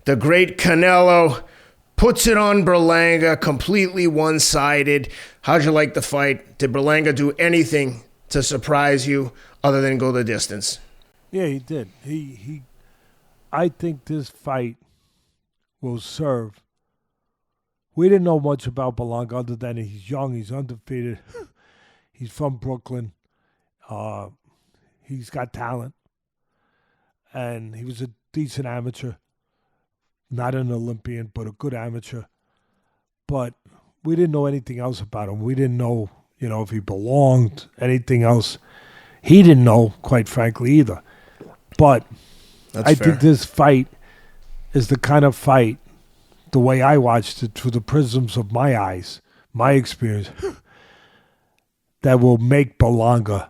The great Canelo puts it on Berlanga, completely one-sided. How'd you like the fight? Did Berlanga do anything to surprise you other than go the distance? Yeah, he did. I think this fight will serve. We didn't know much about Berlanga other than he's young, he's undefeated, he's from Brooklyn, he's got talent, and he was a decent amateur. Not an Olympian, but a good amateur. But we didn't know anything else about him. We didn't know, if he belonged, anything else. He didn't know, quite frankly, either. But I think this fight is the kind of fight, the way I watched it through the prisms of my eyes, my experience, that will make Berlanga,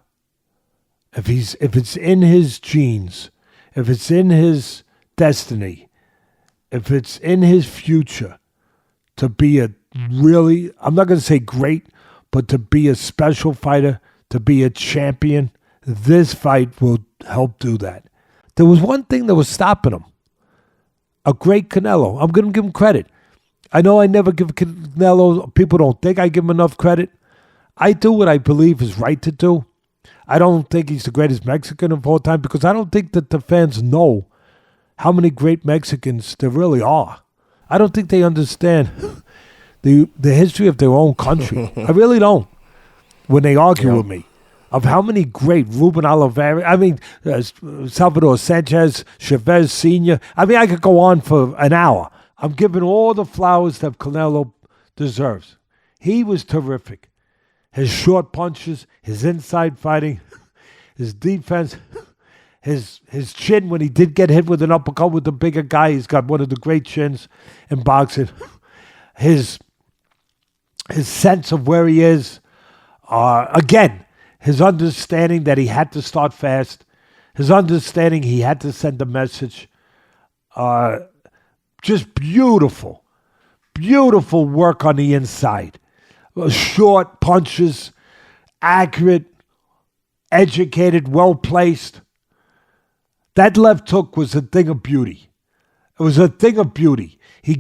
if it's in his genes, if it's in his destiny, if it's in his future to be a really, I'm not going to say great, but to be a special fighter, to be a champion, this fight will help do that. There was one thing that was stopping him. A great Canelo. I'm going to give him credit. I know I never give Canelo, people don't think I give him enough credit. I do what I believe is right to do. I don't think he's the greatest Mexican of all time because I don't think that the fans know how many great Mexicans there really are. I don't think they understand the history of their own country. I really don't. When they argue with me of how many great Ruben Olivares, Salvador Sanchez, Chavez Sr. I could go on for an hour. I'm giving all the flowers that Canelo deserves. He was terrific. His short punches, his inside fighting, his defense, his chin when he did get hit with an uppercut with the bigger guy. He's got one of the great chins in boxing. His sense of where he is. Again, his understanding that he had to start fast. His understanding he had to send a message. Just beautiful. Beautiful work on the inside. Short punches. Accurate. Educated. Well-placed. That left hook was a thing of beauty. It was a thing of beauty. He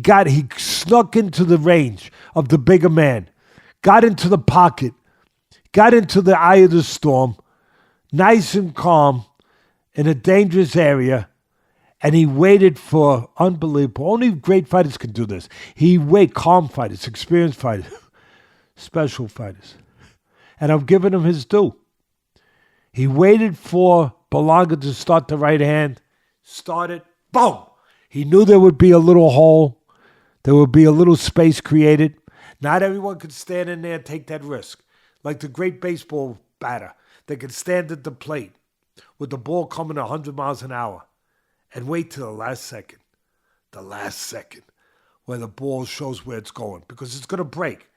snuck into the range of the bigger man, got into the pocket, got into the eye of the storm, nice and calm in a dangerous area, and he waited for unbelievable. Only great fighters can do this. Calm fighters, experienced fighters, special fighters. And I'm giving him his due. He waited for Berlanga to start the right hand, started, boom! He knew there would be a little hole, there would be a little space created. Not everyone could stand in there and take that risk. Like the great baseball batter that could stand at the plate with the ball coming 100 miles an hour and wait till the last second, where the ball shows where it's going because it's going to break.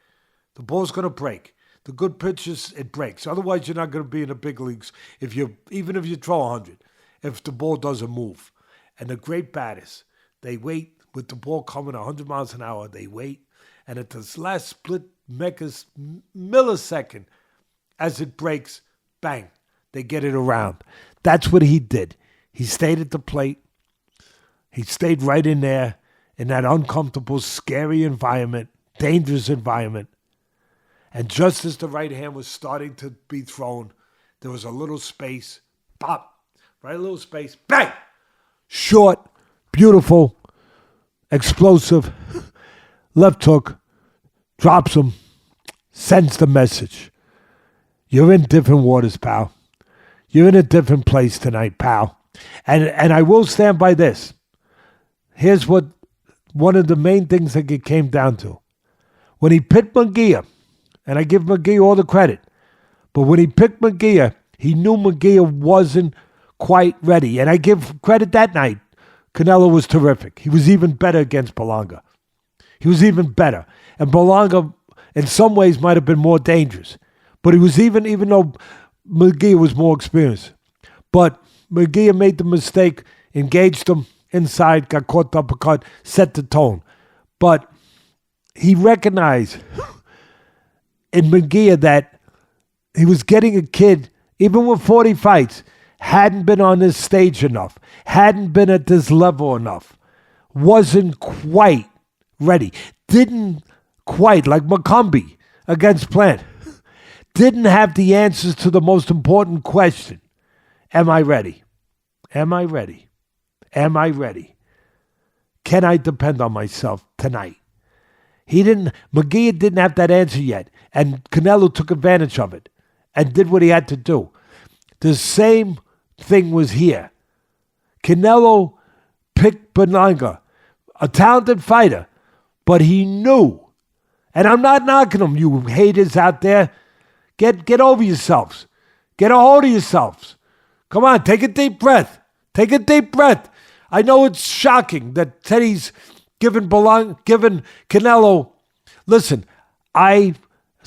The ball's going to break. The good pitches, it breaks. Otherwise, you're not going to be in the big leagues even if you throw 100, if the ball doesn't move. And the great batters, they wait with the ball coming 100 miles an hour. They wait. And at this last split millisecond, as it breaks, bang, they get it around. That's what he did. He stayed at the plate. He stayed right in there in that uncomfortable, scary environment, dangerous environment. And just as the right hand was starting to be thrown, there was a little space, pop, right, a little space, bang! Short, beautiful, explosive, left hook, drops him, sends the message. You're in different waters, pal. You're in a different place tonight, pal. And I will stand by this. Here's what one of the main things that it came down to. When he picked Munguia, and I give Munguia all the credit, but when he picked Munguia, he knew Munguia wasn't quite ready. And I give credit that night. Canelo was terrific. He was even better against Berlanga. He was even better. And Berlanga, in some ways, might have been more dangerous. But he was even though Munguia was more experienced. But Munguia made the mistake, engaged him inside, got caught the uppercut, set the tone. But he recognized in Munguia that he was getting a kid, even with 40 fights, hadn't been on this stage enough, hadn't been at this level enough, wasn't quite ready. Didn't quite, like McCombie against Plant, didn't have the answers to the most important question. Am I ready? Am I ready? Am I ready? Can I depend on myself tonight? McGee didn't have that answer yet, and Canelo took advantage of it and did what he had to do. The same thing was here. Canelo picked Berlanga, a talented fighter, but he knew, and I'm not knocking him, you haters out there, get over yourselves. Get a hold of yourselves. Come on, take a deep breath. Take a deep breath. I know it's shocking that Teddy's given Canelo. Listen, I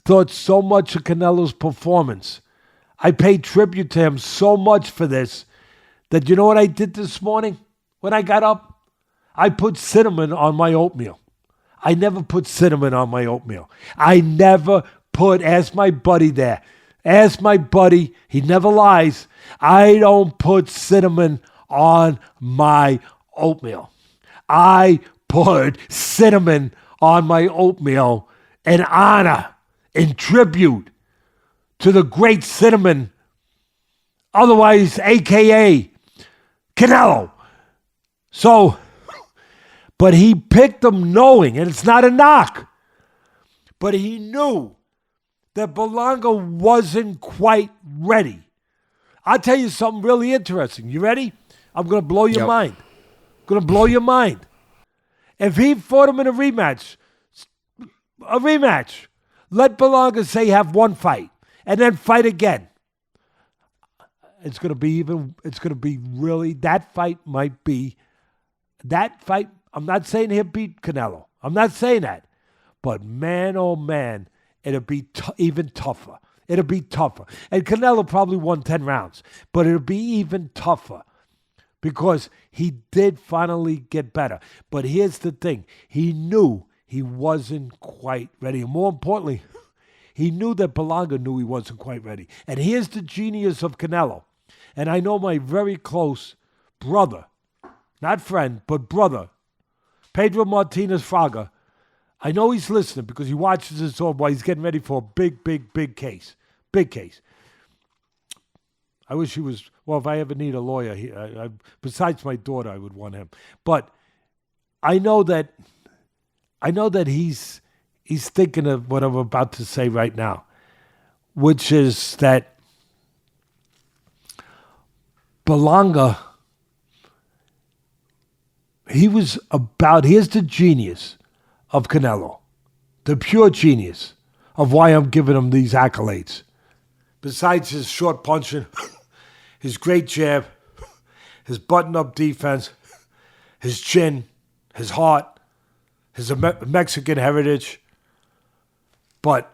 thought so much of Canelo's performance. I paid tribute to him so much for this that you know what I did this morning when I got up? I put cinnamon on my oatmeal. I never put cinnamon on my oatmeal. I never put, ask my buddy there. Ask my buddy, he never lies. I don't put cinnamon on my oatmeal. I put cinnamon on my oatmeal in honor, in tribute to the great cinnamon, otherwise AKA Canelo. So, but he picked him knowing, and it's not a knock, but he knew that Berlanga wasn't quite ready. I'll tell you something really interesting. You ready? I'm going to blow your mind. Going to blow your mind. If he fought him in a rematch, let Berlanga say have one fight and then fight again. It's going to be really, that fight, I'm not saying he'll beat Canelo. I'm not saying that. But man, oh man, it'll be even tougher. It'll be tougher. And Canelo probably won 10 rounds, but it'll be even tougher because he did finally get better. But here's the thing. He knew he wasn't quite ready. And more importantly, he knew that Berlanga knew he wasn't quite ready. And here's the genius of Canelo. And I know my very close brother, not friend, but brother, Pedro Martinez Fraga. I know he's listening because he watches this all while he's getting ready for a big case. Big case. I wish he was, well, if I ever need a lawyer, besides my daughter, I would want him. But I know that he's thinking of what I'm about to say right now, which is that Berlanga, here's the genius of Canelo, the pure genius of why I'm giving him these accolades. Besides his short punching, his great jab, his button-up defense, his chin, his heart, his Mexican heritage. But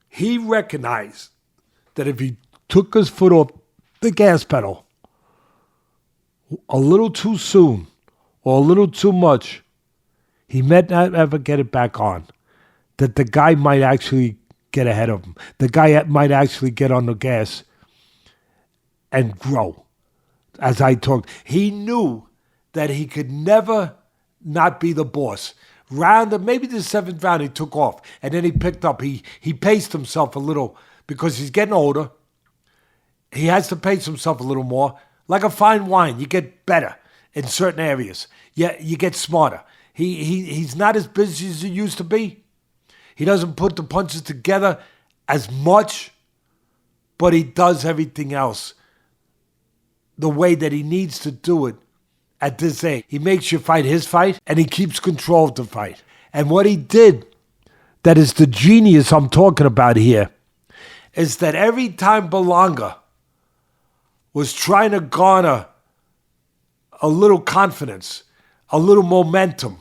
he recognized that if he took his foot off the gas pedal a little too soon or a little too much, he might not ever get it back on. That the guy might actually get ahead of him. The guy might actually get on the gas and grow. As I talked, he knew that he could never not be the boss. Maybe the 7th round he took off, and then he picked up. He paced himself a little because he's getting older. He has to pace himself a little more. Like a fine wine, you get better in certain areas. Yeah, you get smarter. He's not as busy as he used to be. He doesn't put the punches together as much, but he does everything else the way that he needs to do it at this age. He makes you fight his fight, and he keeps control of the fight. And what he did, that is the genius I'm talking about here, is that every time Berlanga was trying to garner a little confidence, a little momentum,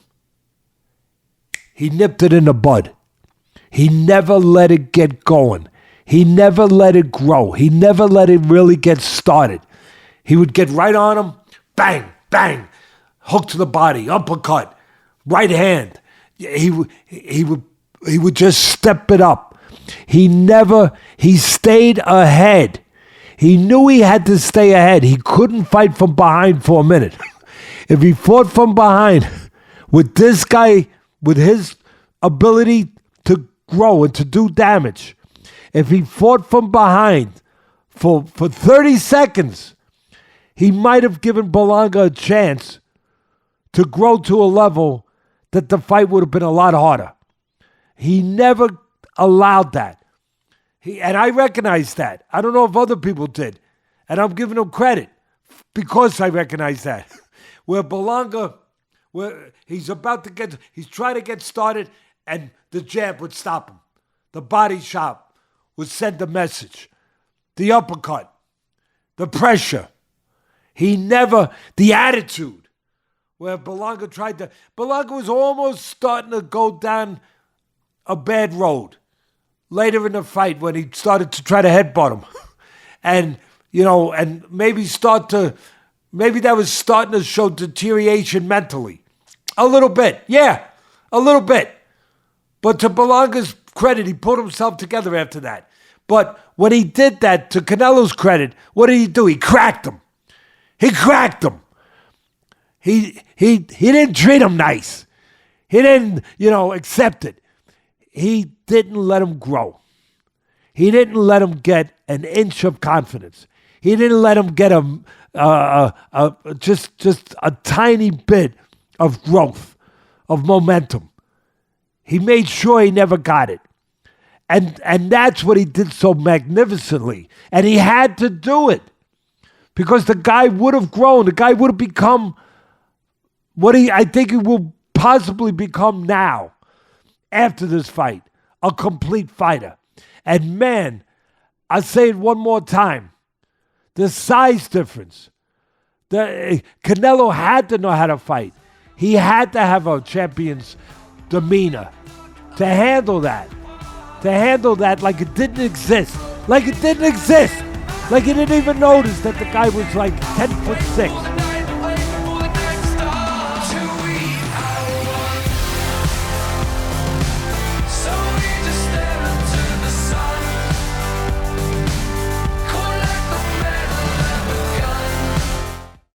he nipped it in the bud. He never let it get going. He never let it grow. He never let it really get started. He would get right on him, bang, bang, hook to the body, uppercut, right hand. He would just step it up. He stayed ahead. He knew he had to stay ahead. He couldn't fight from behind for a minute. If he fought from behind, with this guy, with his ability to grow and to do damage, if he fought from behind for 30 seconds, he might have given Berlanga a chance to grow to a level that the fight would have been a lot harder. He never allowed that. And I recognize that. I don't know if other people did. And I'm giving him credit because I recognize that. Where Berlanga, where he's trying to get started, and the jab would stop him. The body shot would send a message. The uppercut, the pressure. The attitude. Where Berlanga was almost starting to go down a bad road later in the fight when he started to try to headbutt him. And maybe that was starting to show deterioration mentally. A little bit, yeah, a little bit. But to Berlanga's credit, he pulled himself together after that. But when he did that, to Canelo's credit, what did he do? He cracked him. He didn't treat him nice. He didn't, accept it. He didn't let him grow. He didn't let him get an inch of confidence. He didn't let him get just a tiny bit of growth, of momentum. He made sure he never got it. And that's what he did so magnificently. And he had to do it because the guy would have grown. The guy would have become what I think he will possibly become now after this fight, a complete fighter. And man, I'll say it one more time. The size difference. Canelo had to know how to fight. He had to have a champion's demeanor to handle that. To handle that like it didn't exist. Like it didn't exist. Like he didn't even notice that the guy was like 10'6".